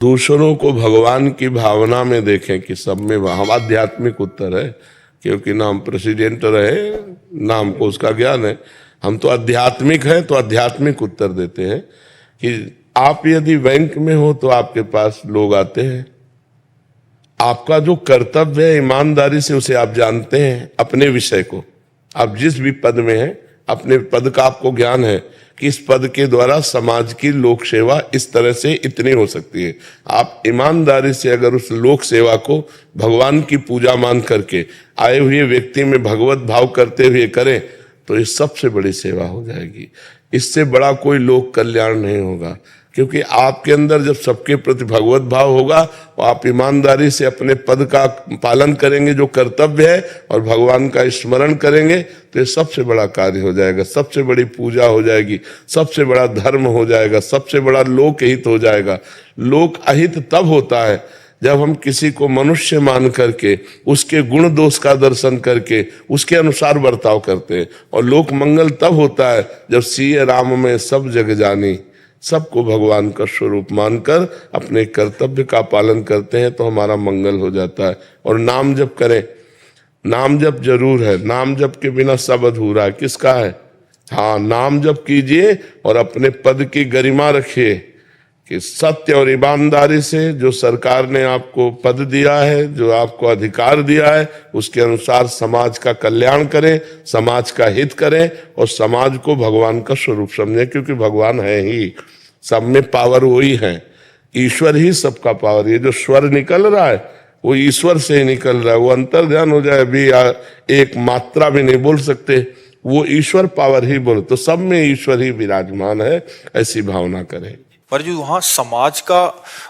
दूसरों को भगवान की भावना में देखें कि सब में हम आध्यात्मिक उत्तर है, क्योंकि ना हम प्रेसिडेंट रहे ना हमको उसका ज्ञान है। हम तो आध्यात्मिक हैं, तो आध्यात्मिक उत्तर देते हैं कि आप यदि बैंक में हो तो आपके पास लोग आते हैं, आपका जो कर्तव्य है ईमानदारी से उसे आप जानते हैं। अपने विषय को, आप जिस भी पद में हैं, अपने पद का आपको ज्ञान है कि इस पद के द्वारा समाज की लोक सेवा इस तरह से इतनी हो सकती है। आप ईमानदारी से अगर उस लोक सेवा को भगवान की पूजा मान करके आए हुए व्यक्ति में भगवत भाव करते हुए करें तो ये सबसे बड़ी सेवा हो जाएगी। इससे बड़ा कोई लोक कल्याण नहीं होगा, क्योंकि आपके अंदर जब सबके प्रति भगवत भाव होगा और आप ईमानदारी से अपने पद का पालन करेंगे जो कर्तव्य है और भगवान का स्मरण करेंगे तो ये सबसे बड़ा कार्य हो जाएगा, सबसे बड़ी पूजा हो जाएगी, सबसे बड़ा धर्म हो जाएगा, सबसे बड़ा लोक हित हो जाएगा। लोक अहित तब होता है जब हम किसी को मनुष्य मान करके उसके गुण दोष का दर्शन करके उसके अनुसार बर्ताव करते हैं, और लोक मंगल तब होता है जब सिय राम में सब जग जानी, सबको भगवान का स्वरूप मानकर अपने कर्तव्य का पालन करते हैं तो हमारा मंगल हो जाता है। और नाम जप करें, नाम जप जरूर है, नाम जप के बिना सब अधूरा है। किसका है? हाँ, नाम जप कीजिए और अपने पद की गरिमा रखिए कि सत्य और ईमानदारी से जो सरकार ने आपको पद दिया है, जो आपको अधिकार दिया है, उसके अनुसार समाज का कल्याण करें, समाज का हित करें और समाज को भगवान का स्वरूप समझें, क्योंकि भगवान है ही, सब में पावर वही है, ईश्वर ही सबका पावर। ये जो स्वर निकल रहा है वो ईश्वर से ही निकल रहा है, वो अंतर ध्यान हो जाए, अभी एक मात्रा भी नहीं बोल सकते, वो ईश्वर पावर ही बोल, तो सब में ईश्वर ही विराजमान है, ऐसी भावना करें। महाराज जी, वहाँ समाज का,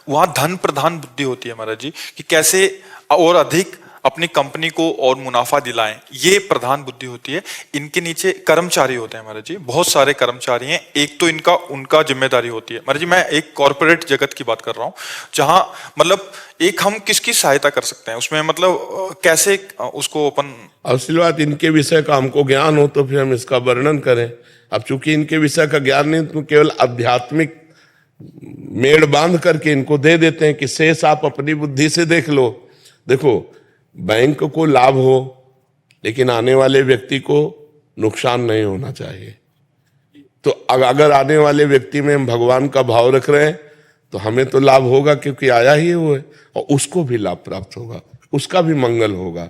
वहाँ धन प्रधान बुद्धि होती है महाराज जी, कि कैसे और अधिक अपनी कंपनी को और मुनाफा दिलाएं, ये प्रधान बुद्धि होती है। इनके नीचे कर्मचारी होते हैं महाराज जी, बहुत सारे कर्मचारी हैं। एक तो इनका उनका जिम्मेदारी होती है महाराज जी। मैं एक कॉर्पोरेट जगत की बात कर रहा हूँ, जहाँ मतलब एक हम किसकी सहायता कर सकते हैं उसमें, मतलब कैसे उसको अपन। असली बात, इनके विषय का हमको ज्ञान हो तो फिर हम इसका वर्णन करें। अब चूंकि इनके विषय का ज्ञान नहीं, तो केवल आध्यात्मिक मेड़ बांध करके इनको दे देते हैं कि शेष आप अपनी बुद्धि से देख लो। देखो, बैंक को लाभ हो लेकिन आने वाले व्यक्ति को नुकसान नहीं होना चाहिए। तो अगर आने वाले व्यक्ति में हम भगवान का भाव रख रहे हैं तो हमें तो लाभ होगा, क्योंकि आया ही वो है, और उसको भी लाभ प्राप्त होगा, उसका भी मंगल होगा।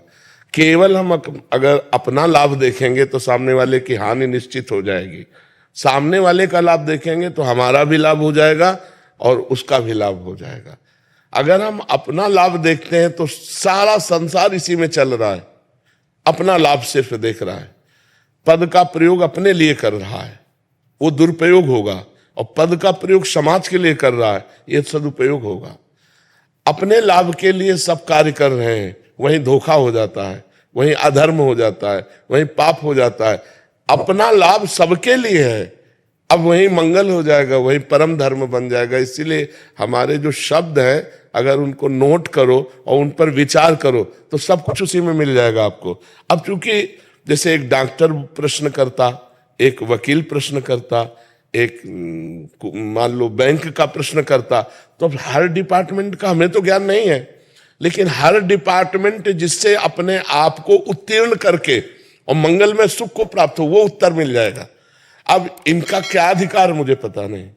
केवल हम अगर अपना लाभ देखेंगे तो सामने वाले की हानि निश्चित हो जाएगी। सामने वाले का लाभ देखेंगे तो हमारा भी लाभ हो जाएगा और उसका भी लाभ हो जाएगा। अगर हम अपना लाभ देखते हैं तो सारा संसार इसी में चल रहा है, अपना लाभ सिर्फ देख रहा है, पद का प्रयोग अपने लिए कर रहा है, वो दुरुपयोग होगा, और पद का प्रयोग समाज के लिए कर रहा है, ये सदुपयोग होगा। अपने लाभ के लिए सब कार्य कर रहे हैं, वहीं धोखा हो जाता है, वहीं अधर्म हो जाता है, वहीं पाप हो जाता है। अपना लाभ सबके लिए है, अब वही मंगल हो जाएगा, वही परम धर्म बन जाएगा। इसीलिए हमारे जो शब्द हैं, अगर उनको नोट करो और उन पर विचार करो तो सब कुछ उसी में मिल जाएगा आपको। अब चूंकि जैसे एक डॉक्टर प्रश्न करता, एक वकील प्रश्न करता, एक मान लो बैंक का प्रश्न करता, तो अब हर डिपार्टमेंट का हमें तो ज्ञान नहीं है, लेकिन हर डिपार्टमेंट जिससे अपने आप को उत्तीर्ण करके और मंगल में सुख को प्राप्त हो, वो उत्तर मिल जाएगा। अब इनका क्या अधिकार मुझे पता नहीं,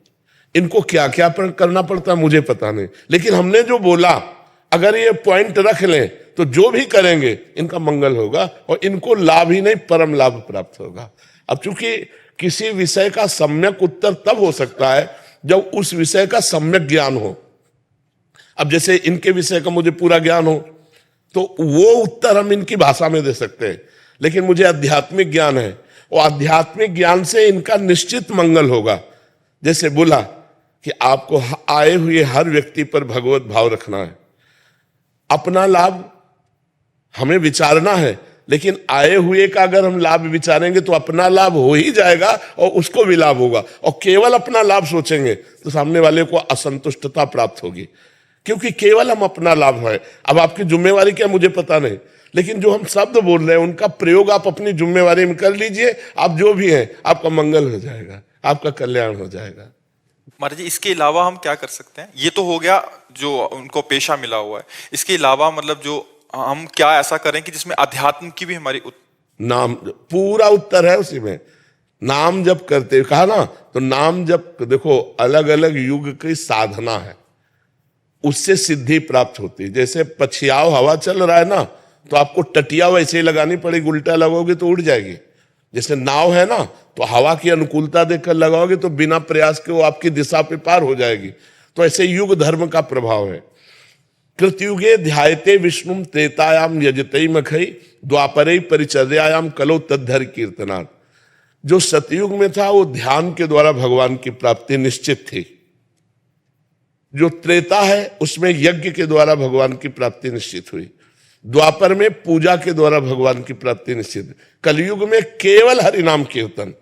इनको क्या क्या करना पड़ता है मुझे पता नहीं, लेकिन हमने जो बोला अगर ये पॉइंट रख लें तो जो भी करेंगे इनका मंगल होगा और इनको लाभ ही नहीं परम लाभ प्राप्त होगा। अब चूंकि किसी विषय का सम्यक उत्तर तब हो सकता है जब उस विषय का सम्यक ज्ञान हो। अब जैसे इनके विषय का मुझे पूरा ज्ञान हो तो वो उत्तर हम इनकी भाषा में दे सकते हैं, लेकिन मुझे आध्यात्मिक ज्ञान है और आध्यात्मिक ज्ञान से इनका निश्चित मंगल होगा। जैसे बोला कि आपको आए हुए हर व्यक्ति पर भगवत भाव रखना है, अपना लाभ हमें विचारना है, लेकिन आए हुए का अगर हम लाभ विचारेंगे तो अपना लाभ हो ही जाएगा और उसको भी लाभ होगा। और केवल अपना लाभ सोचेंगे तो सामने वाले को असंतुष्टता प्राप्त होगी, क्योंकि केवल हम अपना लाभ है। अब आपकी जिम्मेवारी क्या मुझे पता नहीं, लेकिन जो हम शब्द बोल रहे हैं उनका प्रयोग आप अपनी जिम्मेवारी में कर लीजिए। आप जो भी हैं आपका मंगल हो जाएगा, आपका कल्याण हो जाएगा। महाराज जी, इसके अलावा हम क्या कर सकते हैं? ये तो हो गया जो उनको पेशा मिला हुआ है, इसके अलावा मतलब जो हम क्या ऐसा करें कि जिसमें अध्यात्म की भी हमारी नाम, पूरा उत्तर है उसी में। नाम जप करते हुए कहा ना, तो नाम जप देखो अलग अलग युग की साधना है, उससे सिद्धि प्राप्त होती है। जैसे पछियाव हवा चल रहा है ना, तो आपको टटिया वैसे ही लगानी पड़ेगी, उल्टा लगाओगे तो उड़ जाएगी। जैसे नाव है ना, तो हवा की अनुकूलता देखकर लगाओगे तो बिना प्रयास के वो आपकी दिशा पे पार हो जाएगी। तो ऐसे युग धर्म का प्रभाव है। कृतयुगे ध्यायते विष्णुम त्रेतायाम यजते मखई द्वापरे परिचर्यायाम कलो तद्धर कीर्तनात्। जो सतयुग में था वो ध्यान के द्वारा भगवान की प्राप्ति निश्चित थी। जो त्रेता है उसमें यज्ञ के द्वारा भगवान की प्राप्ति निश्चित हुई। द्वापर में पूजा के द्वारा भगवान की प्राप्ति निश्चित। कलयुग में केवल हरिनाम कीर्तन,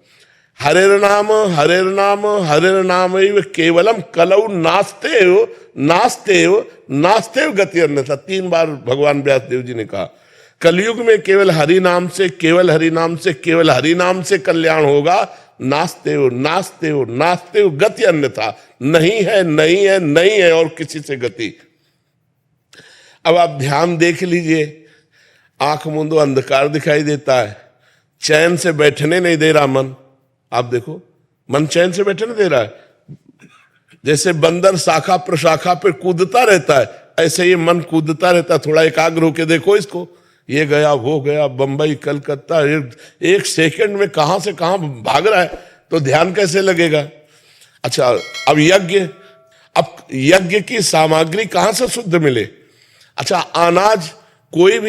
हरेर्नाम हरेर्नाम हरेर्नाम केवलम कलौ नास्तेव नास्तेव नास्तेव गति अन्यथा। 3 बार भगवान व्यासदेव जी ने कहा कलयुग में केवल हरि नाम से, केवल हरि नाम से, केवल हरि नाम से कल्याण होगा। नास्तेव नास्तेव नास्तेव गति अन्यथा, नहीं है नहीं है नहीं है और किसी से गति। अब आप ध्यान देख लीजिए, आंख मूंदो अंधकार दिखाई देता है, चैन से बैठने नहीं दे रहा मन। आप देखो मन चैन से बैठने दे रहा है। जैसे बंदर शाखा प्रशाखा पे कूदता रहता है, ऐसे ये मन कूदता रहता है। थोड़ा एकाग्र होके देखो इसको, ये गया वो गया, बंबई कलकत्ता, एक सेकंड में कहां से कहां भाग रहा है, तो ध्यान कैसे लगेगा। अच्छा, अब यज्ञ की सामग्री कहां से शुद्ध मिले। अच्छा, अनाज कोई भी